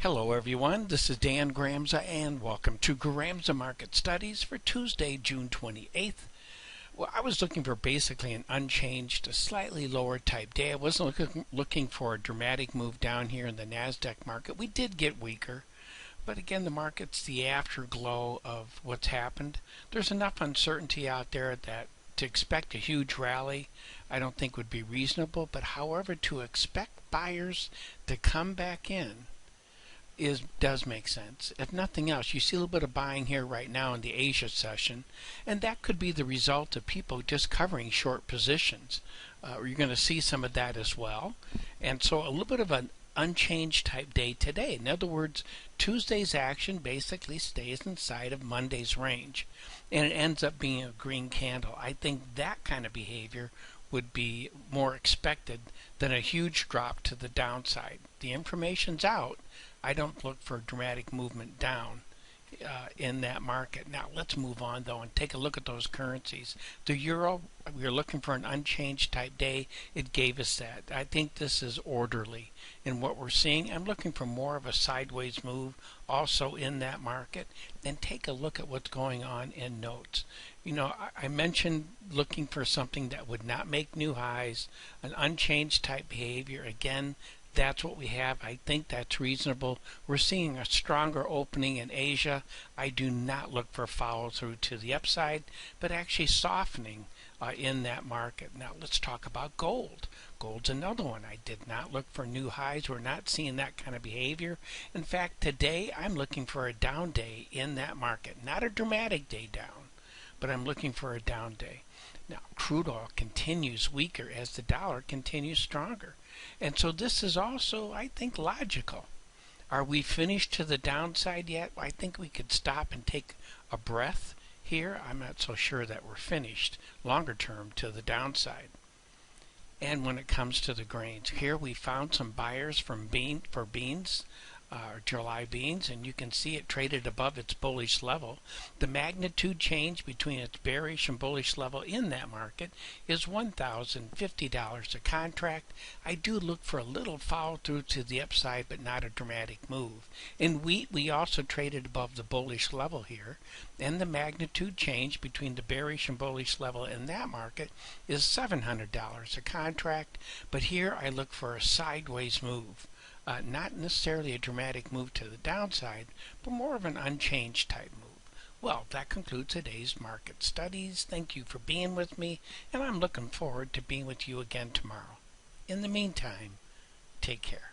Hello everyone, this is Dan Gramza and welcome to Gramza Market Studies for Tuesday, June 28th. Well, I was looking for basically an unchanged, a slightly lower type day. I wasn't looking for a dramatic move down here in the NASDAQ market. We did get weaker, but again, the market's the afterglow of what's happened. There's enough uncertainty out there that to expect a huge rally, I don't think would be reasonable, but however, to expect buyers to come back in does make sense. If nothing else, you see a little bit of buying here right now in the Asia session, and that could be the result of people just covering short positions. You're going to see some of that as well, and so a little bit of an unchanged type day today. In other words, Tuesday's action basically stays inside of Monday's range, and it ends up being a green candle. I think that kind of behavior would be more expected than a huge drop to the downside. The information's out. I don't look for dramatic movement down in that market. Now let's move on though and take a look at those currencies. The euro, we are looking for an unchanged type day. It gave us that. I think this is orderly in what we're seeing. I'm looking for more of a sideways move also in that market. Then take a look at what's going on in notes. You know, I mentioned looking for something that would not make new highs, an unchanged type behavior. Again, that's what we have. I think that's reasonable. We're seeing a stronger opening in Asia. I do not look for follow through to the upside, but actually softening in that market. Now let's talk about gold. Gold's another one. I did not look for new highs. We're not seeing that kind of behavior. In fact, today I'm looking for a down day in that market. Not a dramatic day down, but I'm looking for a down day. Now, crude oil continues weaker as the dollar continues stronger. And so this is also, I think, logical. Are we finished to the downside yet? I think we could stop and take a breath here. I'm not so sure that we're finished longer term to the downside. And when it comes to the grains, here we found some buyers for beans, July beans, and you can see it traded above its bullish level. The magnitude change between its bearish and bullish level in that market is $1,050 a contract. I do look for a little follow through to the upside, but not a dramatic move. In wheat, we also traded above the bullish level here, and the magnitude change between the bearish and bullish level in that market is $700 a contract, but here I look for a sideways move. Not necessarily a dramatic move to the downside, but more of an unchanged type move. Well, that concludes today's market studies. Thank you for being with me, and I'm looking forward to being with you again tomorrow. In the meantime, take care.